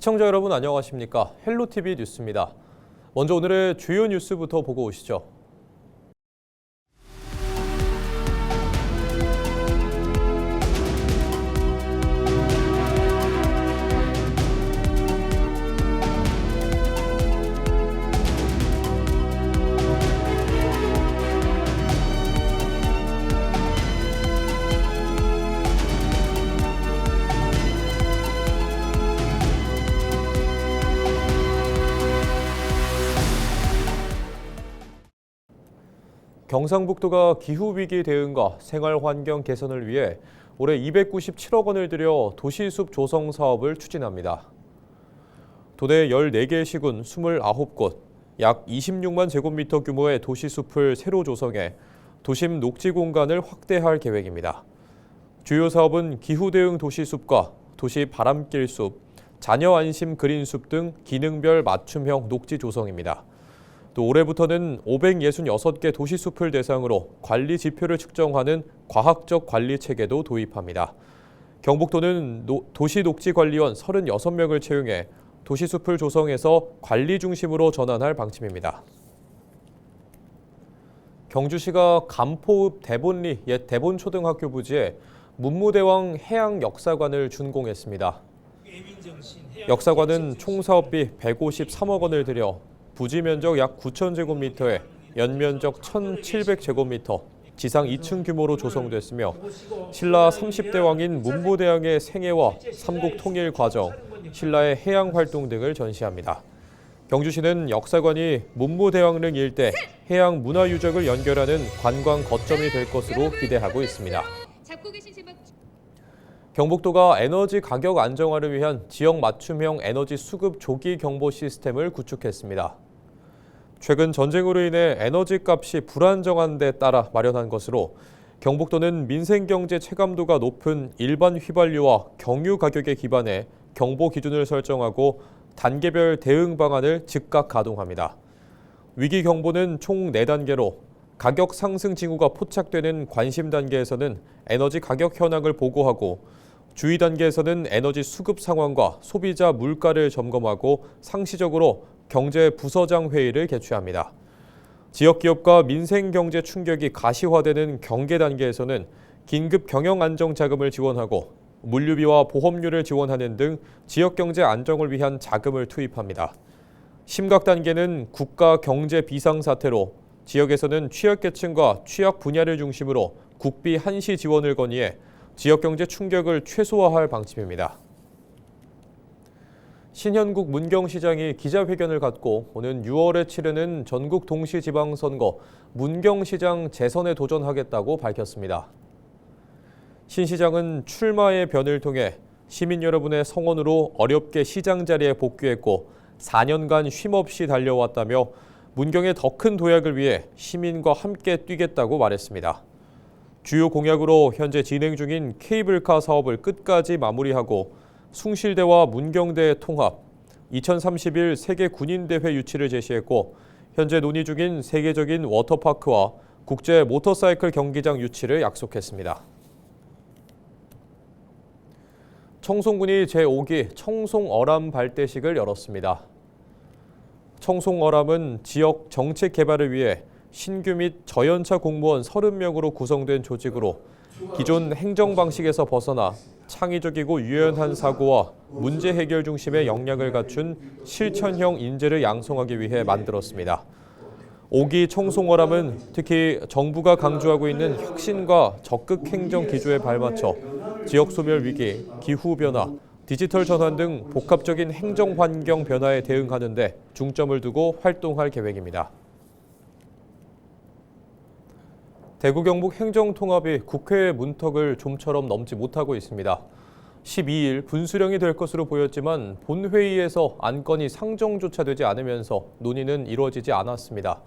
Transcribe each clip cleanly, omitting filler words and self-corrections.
시청자 여러분 안녕하십니까? 헬로티비 뉴스입니다. 먼저 오늘의 주요 뉴스부터 보고 오시죠. 경상북도가 기후위기 대응과 생활환경 개선을 위해 올해 297억 원을 들여 도시숲 조성 사업을 추진합니다. 도내 14개 시군 29곳, 약 26만 제곱미터 규모의 도시숲을 새로 조성해 도심 녹지 공간을 확대할 계획입니다. 주요 사업은 기후 대응 도시숲과 도시 바람길숲, 자녀 안심 그린숲 등 기능별 맞춤형 녹지 조성입니다. 또 올해부터는 566개 도시숲을 대상으로 관리 지표를 측정하는 과학적 관리 체계도 도입합니다. 경북도는 도시녹지관리원 36명을 채용해 도시숲을 조성해서 관리 중심으로 전환할 방침입니다. 경주시가 감포읍 대본리 옛 대본초등학교 부지에 문무대왕 해양역사관을 준공했습니다. 역사관은 총 사업비 153억 원을 들여 부지 면적 약 9,000제곱미터에 연면적 1,700제곱미터, 지상 2층 규모로 조성됐으며 신라 30대 왕인 문무대왕의 생애와 삼국 통일 과정, 신라의 해양 활동 등을 전시합니다. 경주시는 역사관이 문무대왕릉 일대 해양 문화 유적을 연결하는 관광 거점이 될 것으로 기대하고 있습니다. 경북도가 에너지 가격 안정화를 위한 지역 맞춤형 에너지 수급 조기 경보 시스템을 구축했습니다. 최근 전쟁으로 인해 에너지 값이 불안정한 데 따라 마련한 것으로 경북도는 민생경제 체감도가 높은 일반 휘발유와 경유 가격에 기반해 경보 기준을 설정하고 단계별 대응 방안을 즉각 가동합니다. 위기 경보는 총 4단계로 가격 상승 징후가 포착되는 관심 단계에서는 에너지 가격 현황을 보고하고 주의 단계에서는 에너지 수급 상황과 소비자 물가를 점검하고 상시적으로 경제 부서장 회의를 개최합니다. 지역 기업과 민생 경제 충격이 가시화되는 경계 단계에서는 긴급 경영 안정 자금을 지원하고 물류비와 보험료를 지원하는 등 지역 경제 안정을 위한 자금을 투입합니다. 심각 단계는 국가 경제 비상 사태로 지역에서는 취약계층과 취약 분야를 중심으로 국비 한시 지원을 건의해 지역 경제 충격을 최소화할 방침입니다. 신현국 문경시장이 기자회견을 갖고 오는 6월에 치르는 전국 동시지방선거 문경시장 재선에 도전하겠다고 밝혔습니다. 신 시장은 출마의 변을 통해 시민 여러분의 성원으로 어렵게 시장 자리에 복귀했고 4년간 쉼없이 달려왔다며 문경의 더 큰 도약을 위해 시민과 함께 뛰겠다고 말했습니다. 주요 공약으로 현재 진행 중인 케이블카 사업을 끝까지 마무리하고 숭실대와 문경대의 통합, 2031 세계 군인대회 유치를 제시했고 현재 논의 중인 세계적인 워터파크와 국제 모터사이클 경기장 유치를 약속했습니다. 청송군이 제5기 청송어람 발대식을 열었습니다. 청송어람은 지역 정책 개발을 위해 신규 및 저연차 공무원 30명으로 구성된 조직으로 기존 행정 방식에서 벗어나 창의적이고 유연한 사고와 문제 해결 중심의 역량을 갖춘 실천형 인재를 양성하기 위해 만들었습니다. 5기 청송어람은 특히 정부가 강조하고 있는 혁신과 적극 행정 기조에 발맞춰 지역 소멸 위기, 기후 변화, 디지털 전환 등 복합적인 행정 환경 변화에 대응하는 데 중점을 두고 활동할 계획입니다. 대구 경북 행정통합이 국회의 문턱을 좀처럼 넘지 못하고 있습니다. 12일 분수령이 될 것으로 보였지만 본회의에서 안건이 상정조차 되지 않으면서 논의는 이루어지지 않았습니다.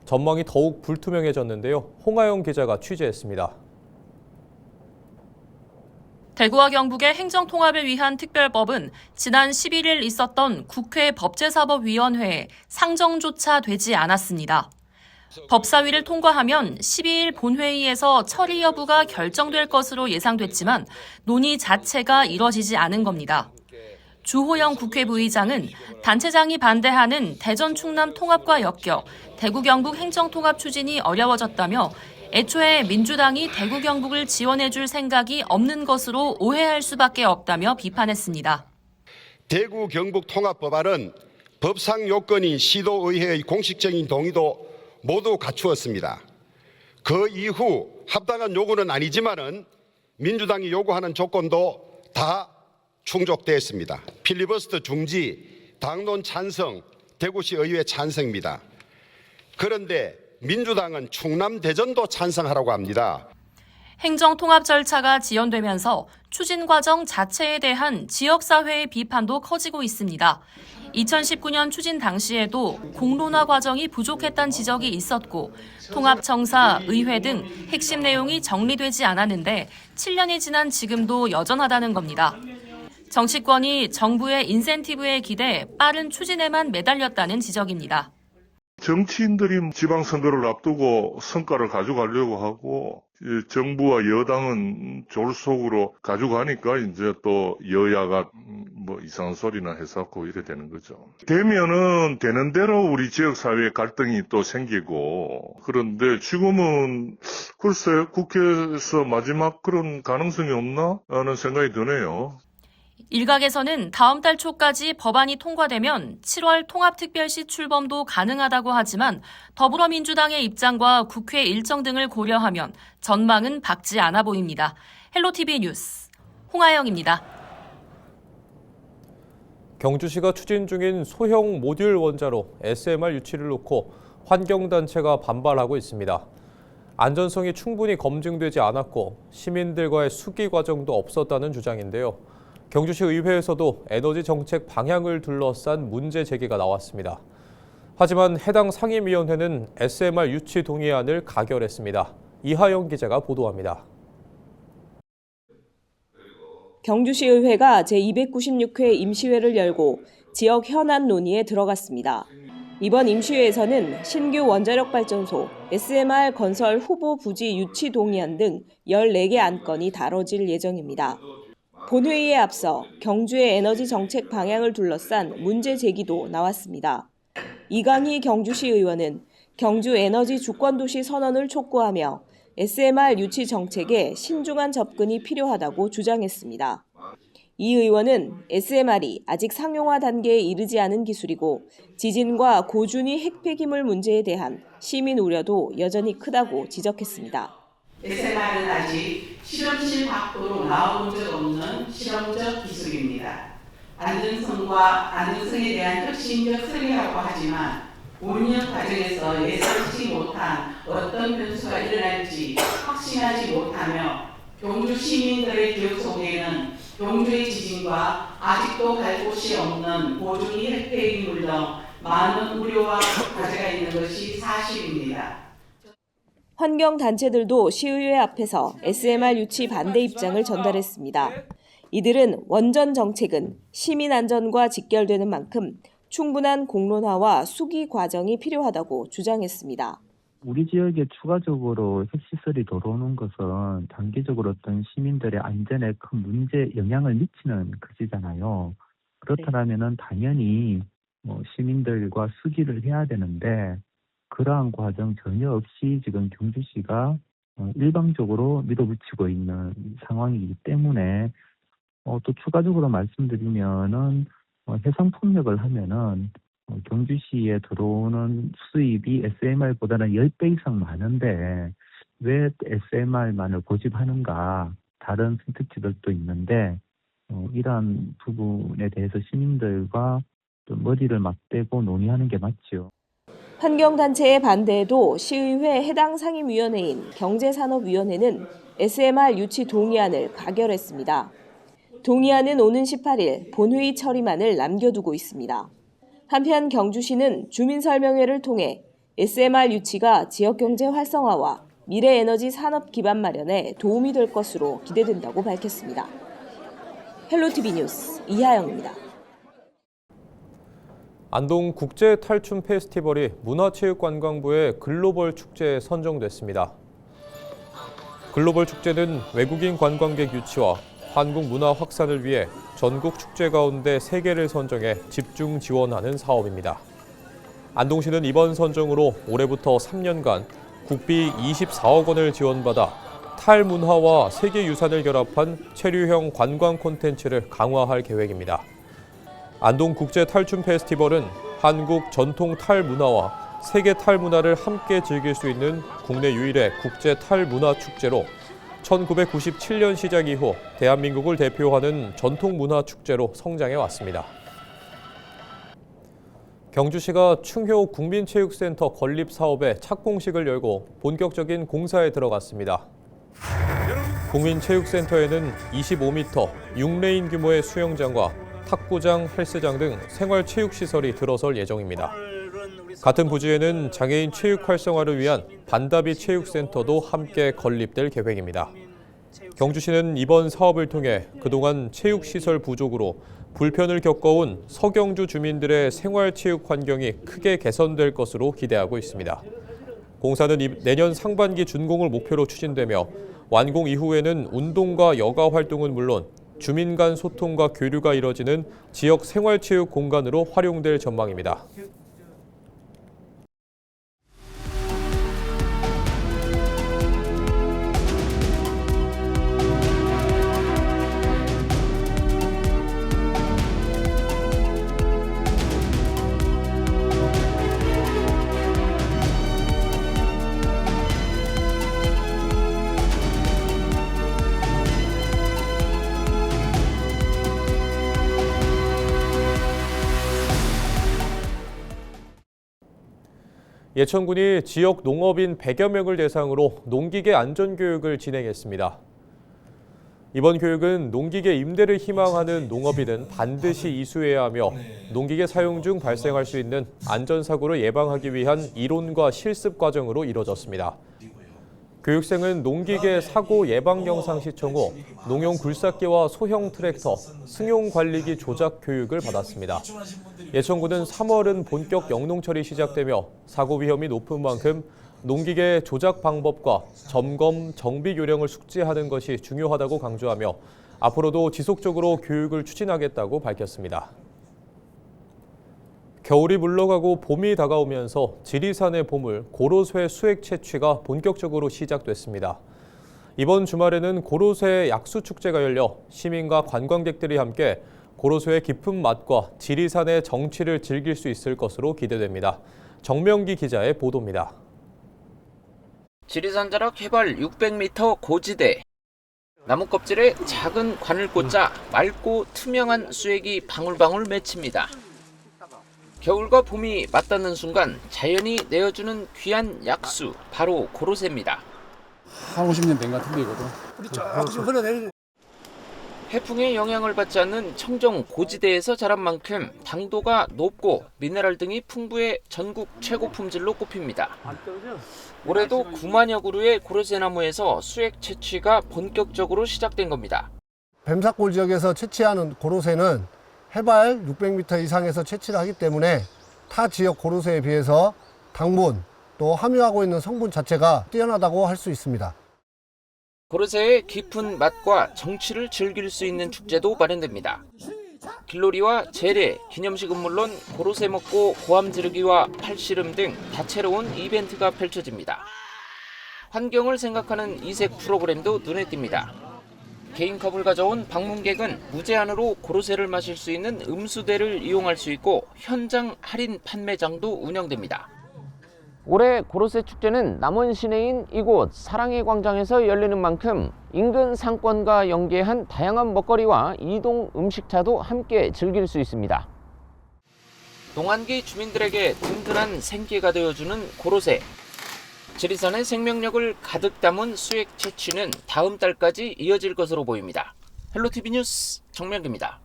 전망이 더욱 불투명해졌는데요. 홍하영 기자가 취재했습니다. 대구와 경북의 행정통합을 위한 특별법은 지난 11일 있었던 국회 법제사법위원회에 상정조차 되지 않았습니다. 법사위를 통과하면 12일 본회의에서 처리 여부가 결정될 것으로 예상됐지만 논의 자체가 이뤄지지 않은 겁니다. 주호영 국회 부의장은 단체장이 반대하는 대전 충남 통합과 엮여 대구 경북 행정통합 추진이 어려워졌다며 애초에 민주당이 대구 경북을 지원해줄 생각이 없는 것으로 오해할 수밖에 없다며 비판했습니다. 대구 경북 통합 법안은 법상 요건인 시도의회의 공식적인 동의도 모두 갖추었습니다. 그 이후 합당한 요구는 아니지만은 민주당이 요구하는 조건도 다 충족되었습니다. 필리버스터 중지, 당론 찬성, 대구시 의회 찬성입니다. 그런데 민주당은 충남 대전도 찬성하라고 합니다. 행정통합 절차가 지연되면서 추진 과정 자체에 대한 지역사회의 비판도 커지고 있습니다. 2019년 추진 당시에도 공론화 과정이 부족했다는 지적이 있었고 통합청사, 의회 등 핵심 내용이 정리되지 않았는데 7년이 지난 지금도 여전하다는 겁니다. 정치권이 정부의 인센티브에 기대 빠른 추진에만 매달렸다는 지적입니다. 정치인들이 지방선거를 앞두고 성과를 가져가려고 하고 정부와 여당은 졸속으로 가져가니까 이제 또 여야가 뭐 이상한 소리나 해서 이래 되는 거죠. 되면은 되는 대로 우리 지역사회에 갈등이 또 생기고 그런데 지금은 글쎄 국회에서 마지막 그런 가능성이 없나 하는 생각이 드네요. 일각에서는 다음 달 초까지 법안이 통과되면 7월 통합특별시 출범도 가능하다고 하지만 더불어민주당의 입장과 국회 일정 등을 고려하면 전망은 밝지 않아 보입니다. 헬로티비 뉴스 홍아영입니다. 경주시가 추진 중인 소형 모듈 원자로 SMR 유치를 놓고 환경단체가 반발하고 있습니다. 안전성이 충분히 검증되지 않았고 시민들과의 수기 과정도 없었다는 주장인데요. 경주시 의회에서도 에너지 정책 방향을 둘러싼 문제 제기가 나왔습니다. 하지만 해당 상임위원회는 SMR 유치 동의안을 가결했습니다. 이하영 기자가 보도합니다. 경주시 의회가 제296회 임시회를 열고 지역 현안 논의에 들어갔습니다. 이번 임시회에서는 신규 원자력발전소, SMR 건설 후보 부지 유치 동의안 등 14개 안건이 다뤄질 예정입니다. 본회의에 앞서 경주의 에너지 정책 방향을 둘러싼 문제 제기도 나왔습니다. 이강희 경주시 의원은 경주 에너지 주권도시 선언을 촉구하며 SMR 유치 정책에 신중한 접근이 필요하다고 주장했습니다. 이 의원은 SMR이 아직 상용화 단계에 이르지 않은 기술이고 지진과 고준위 핵폐기물 문제에 대한 시민 우려도 여전히 크다고 지적했습니다. SMR은 아직 실험실 밖으로 나와본 적 없는 실험적 기술입니다. 안전성에 대한 혁신적 설계라고 하지만 운영 과정에서 예상치 못한 어떤 변수가 일어날지 확신하지 못하며 경주 시민들의 기억 속에는 경주의 지진과 아직도 갈 곳이 없는 고준위 핵폐기물 등 많은 우려와 과제가 있는 것이 사실입니다. 환경단체들도 시의회 앞에서 SMR 유치 반대 입장을 전달했습니다. 이들은 원전 정책은 시민 안전과 직결되는 만큼 충분한 공론화와 수기 과정이 필요하다고 주장했습니다. 우리 지역에 추가적으로 핵시설이 들어오는 것은 단기적으로 어떤 시민들의 안전에 큰 문제 영향을 미치는 것이잖아요. 그렇다면은 당연히 시민들과 수기를 해야 되는데 그러한 과정 전혀 없이 지금 경주시가 일방적으로 밀어붙이고 있는 상황이기 때문에 또 추가적으로 말씀드리면은 해상풍력을 하면은 경주시에 들어오는 수입이 SMR보다는 10배 이상 많은데 왜 SMR만을 고집하는가? 다른 선택지들도 있는데 이러한 부분에 대해서 시민들과 좀 머리를 맞대고 논의하는 게 맞죠. 환경단체의 반대에도 시의회 해당 상임위원회인 경제산업위원회는 SMR 유치 동의안을 가결했습니다. 동의안은 오는 18일 본회의 처리만을 남겨두고 있습니다. 한편 경주시는 주민설명회를 통해 SMR 유치가 지역경제 활성화와 미래에너지 산업 기반 마련에 도움이 될 것으로 기대된다고 밝혔습니다. 헬로티비 뉴스 이하영입니다. 안동 국제 탈춤 페스티벌이 문화체육관광부의 글로벌 축제에 선정됐습니다. 글로벌 축제는 외국인 관광객 유치와 한국 문화 확산을 위해 전국 축제 가운데 3개를 선정해 집중 지원하는 사업입니다. 안동시는 이번 선정으로 올해부터 3년간 국비 24억 원을 지원받아 탈문화와 세계유산을 결합한 체류형 관광 콘텐츠를 강화할 계획입니다. 안동국제탈춤 페스티벌은 한국 전통 탈문화와 세계 탈문화를 함께 즐길 수 있는 국내 유일의 국제 탈문화 축제로 1997년 시작 이후 대한민국을 대표하는 전통 문화 축제로 성장해 왔습니다. 경주시가 충효 국민체육센터 건립 사업에 착공식을 열고 본격적인 공사에 들어갔습니다. 국민체육센터에는 25m, 6레인 규모의 수영장과 탁구장, 헬스장 등 생활체육시설이 들어설 예정입니다. 같은 부지에는 장애인 체육 활성화를 위한 반다비 체육센터도 함께 건립될 계획입니다. 경주시는 이번 사업을 통해 그동안 체육시설 부족으로 불편을 겪어온 서경주 주민들의 생활체육 환경이 크게 개선될 것으로 기대하고 있습니다. 공사는 내년 상반기 준공을 목표로 추진되며 완공 이후에는 운동과 여가 활동은 물론 주민 간 소통과 교류가 이뤄지는 지역 생활체육 공간으로 활용될 전망입니다. 예천군이 지역 농업인 100여 명을 대상으로 농기계 안전교육을 진행했습니다. 이번 교육은 농기계 임대를 희망하는 농업인은 반드시 이수해야 하며 농기계 사용 중 발생할 수 있는 안전사고를 예방하기 위한 이론과 실습 과정으로 이뤄졌습니다. 교육생은 농기계 사고 예방 영상 시청 후 농용 굴삭기와 소형 트랙터, 승용 관리기 조작 교육을 받았습니다. 예천군은 3월은 본격 영농철이 시작되며 사고 위험이 높은 만큼 농기계 조작 방법과 점검, 정비 요령을 숙지하는 것이 중요하다고 강조하며 앞으로도 지속적으로 교육을 추진하겠다고 밝혔습니다. 겨울이 물러가고 봄이 다가오면서 지리산의 보물 고로쇠 수액 채취가 본격적으로 시작됐습니다. 이번 주말에는 고로쇠 약수축제가 열려 시민과 관광객들이 함께 고로쇠의 깊은 맛과 지리산의 정취를 즐길 수 있을 것으로 기대됩니다. 정명기 기자의 보도입니다. 지리산 자락 해발 600m 고지대. 나무 껍질에 작은 관을 꽂자 맑고 투명한 수액이 방울방울 맺힙니다. 겨울과 봄이 맞닿는 순간 자연이 내어주는 귀한 약수, 바로 고로쇠입니다. 한 50년 된 것 같은데 이거도. 우리 조금 흘러내리. 해풍의 영향을 받지 않는 청정 고지대에서 자란 만큼 당도가 높고 미네랄 등이 풍부해 전국 최고 품질로 꼽힙니다. 올해도 9만여 그루의 고로쇠 나무에서 수액 채취가 본격적으로 시작된 겁니다. 뱀사골 지역에서 채취하는 고로쇠는 해발 600m 이상에서 채취를 하기 때문에 타 지역 고로쇠에 비해서 당분 또 함유하고 있는 성분 자체가 뛰어나다고 할 수 있습니다. 고로쇠의 깊은 맛과 정취를 즐길 수 있는 축제도 마련됩니다. 길놀이와 재래, 기념식은 물론 고로쇠 먹고 고함 지르기와 팔씨름 등 다채로운 이벤트가 펼쳐집니다. 환경을 생각하는 이색 프로그램도 눈에 띕니다. 개인컵을 가져온 방문객은 무제한으로 고로쇠를 마실 수 있는 음수대를 이용할 수 있고 현장 할인 판매장도 운영됩니다. 올해 고로쇠 축제는 남원 시내인 이곳 사랑의 광장에서 열리는 만큼 인근 상권과 연계한 다양한 먹거리와 이동 음식차도 함께 즐길 수 있습니다. 농안기 주민들에게 든든한 생계가 되어주는 고로쇠. 지리산의 생명력을 가득 담은 수액 채취는 다음 달까지 이어질 것으로 보입니다. 헬로티비 뉴스 정명기입니다.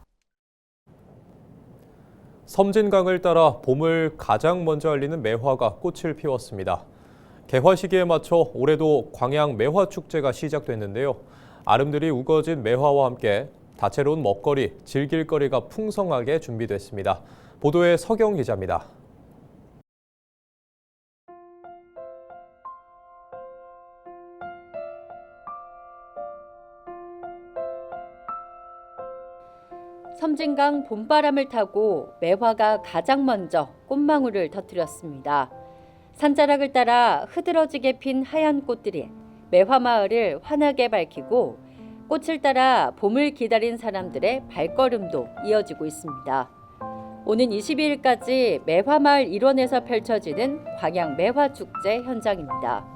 섬진강을 따라 봄을 가장 먼저 알리는 매화가 꽃을 피웠습니다. 개화 시기에 맞춰 올해도 광양 매화축제가 시작됐는데요. 아름드리 우거진 매화와 함께 다채로운 먹거리, 즐길거리가 풍성하게 준비됐습니다. 보도에 서경 기자입니다. 섬진강 봄바람을 타고 매화가 가장 먼저 꽃망울을 터뜨렸습니다. 산자락을 따라 흐드러지게 핀 하얀 꽃들이 매화마을을 환하게 밝히고 꽃을 따라 봄을 기다린 사람들의 발걸음도 이어지고 있습니다. 오는 22일까지 매화마을 일원에서 펼쳐지는 광양 매화축제 현장입니다.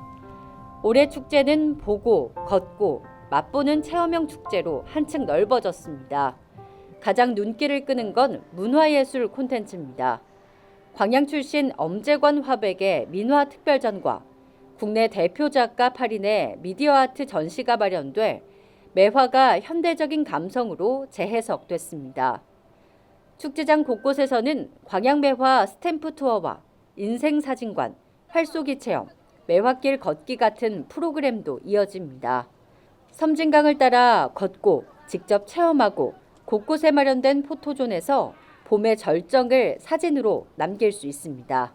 올해 축제는 보고, 걷고, 맛보는 체험형 축제로 한층 넓어졌습니다. 가장 눈길을 끄는 건 문화예술 콘텐츠입니다. 광양 출신 엄재관 화백의 민화 특별전과 국내 대표 작가 8인의 미디어 아트 전시가 마련돼 매화가 현대적인 감성으로 재해석됐습니다. 축제장 곳곳에서는 광양 매화 스탬프 투어와 인생 사진관, 활쏘기 체험, 매화길 걷기 같은 프로그램도 이어집니다. 섬진강을 따라 걷고 직접 체험하고 곳곳에 마련된 포토존에서 봄의 절정을 사진으로 남길 수 있습니다.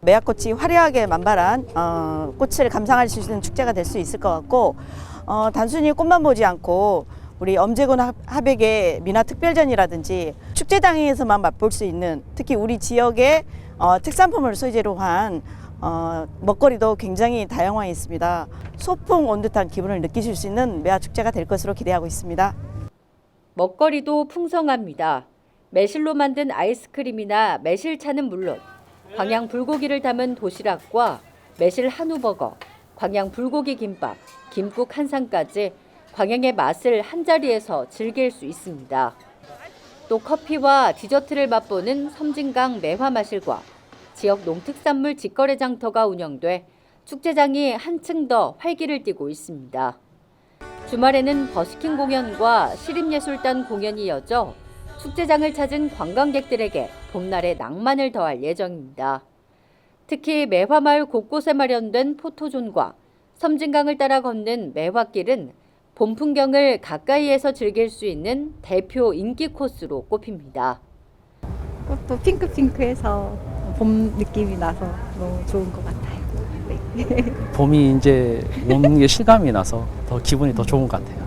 매화꽃이 화려하게 만발한 꽃을 감상할 수 있는 축제가 될 수 있을 것 같고 단순히 꽃만 보지 않고 우리 엄재권 화백의 민화 특별전이라든지 축제장에서만 맛볼 수 있는 특히 우리 지역의 특산품을 소재로 한 먹거리도 굉장히 다양화해 있습니다. 소풍 온 듯한 기분을 느끼실 수 있는 매화축제가 될 것으로 기대하고 있습니다. 먹거리도 풍성합니다. 매실로 만든 아이스크림이나 매실차는 물론 광양 불고기를 담은 도시락과 매실 한우버거, 광양 불고기 김밥, 김국 한상까지 광양의 맛을 한자리에서 즐길 수 있습니다. 또 커피와 디저트를 맛보는 섬진강 매화마실과 지역 농특산물 직거래 장터가 운영돼 축제장이 한층 더 활기를 띠고 있습니다. 주말에는 버스킹 공연과 시립예술단 공연이 이어져 축제장을 찾은 관광객들에게 봄날의 낭만을 더할 예정입니다. 특히 매화마을 곳곳에 마련된 포토존과 섬진강을 따라 걷는 매화길은 봄 풍경을 가까이에서 즐길 수 있는 대표 인기 코스로 꼽힙니다. 꽃도 핑크핑크해서 봄 느낌이 나서 너무 좋은 것 같아요. 네. 봄이 이제 오는 게 실감이 나서 더 기분이 더 좋은 것 같아요.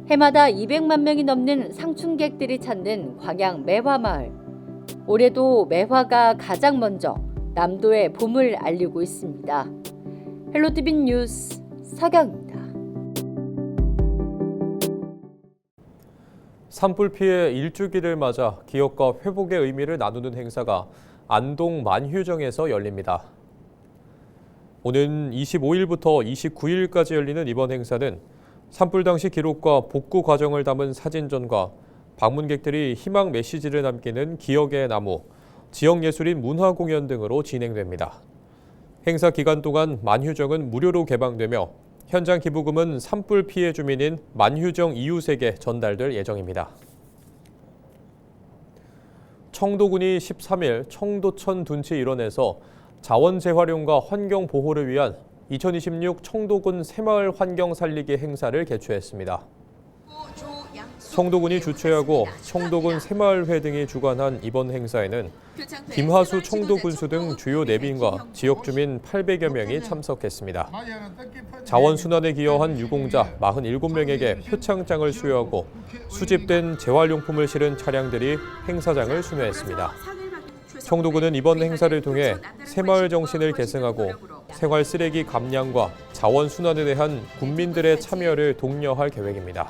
해마다 200만 명이 넘는 상춘객들이 찾는 광양 매화마을. 올해도 매화가 가장 먼저 남도의 봄을 알리고 있습니다. 헬로티비 뉴스 서경입니다. 산불 피해 일주기를 맞아 기억과 회복의 의미를 나누는 행사가 안동 만휴정에서 열립니다. 오는 25일부터 29일까지 열리는 이번 행사는 산불 당시 기록과 복구 과정을 담은 사진전과 방문객들이 희망 메시지를 남기는 기억의 나무, 지역 예술인 문화 공연 등으로 진행됩니다. 행사 기간 동안 만휴정은 무료로 개방되며 현장 기부금은 산불 피해 주민인 만휴정 이웃에게 전달될 예정입니다. 청도군이 13일 청도천 둔치 일원에서 자원 재활용과 환경 보호를 위한 2026 청도군 새마을 환경 살리기 행사를 개최했습니다. 청도군이 주최하고 청도군 새마을회 등이 주관한 이번 행사에는 김하수 청도군수 등 주요 내빈과 지역 주민 800여 명이 참석했습니다. 자원순환에 기여한 유공자 47명에게 표창장을 수여하고 수집된 재활용품을 실은 차량들이 행사장을 순회했습니다. 청도군은 이번 행사를 통해 새마을 정신을 계승하고 생활 쓰레기 감량과 자원순환에 대한 국민들의 참여를 독려할 계획입니다.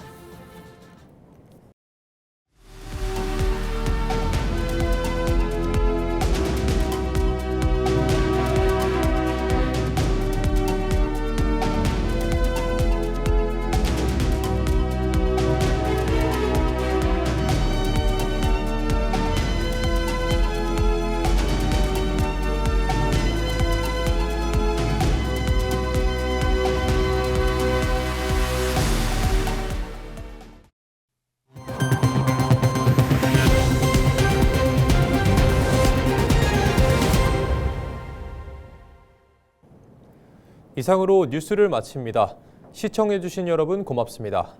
이상으로 뉴스를 마칩니다. 시청해주신 여러분 고맙습니다.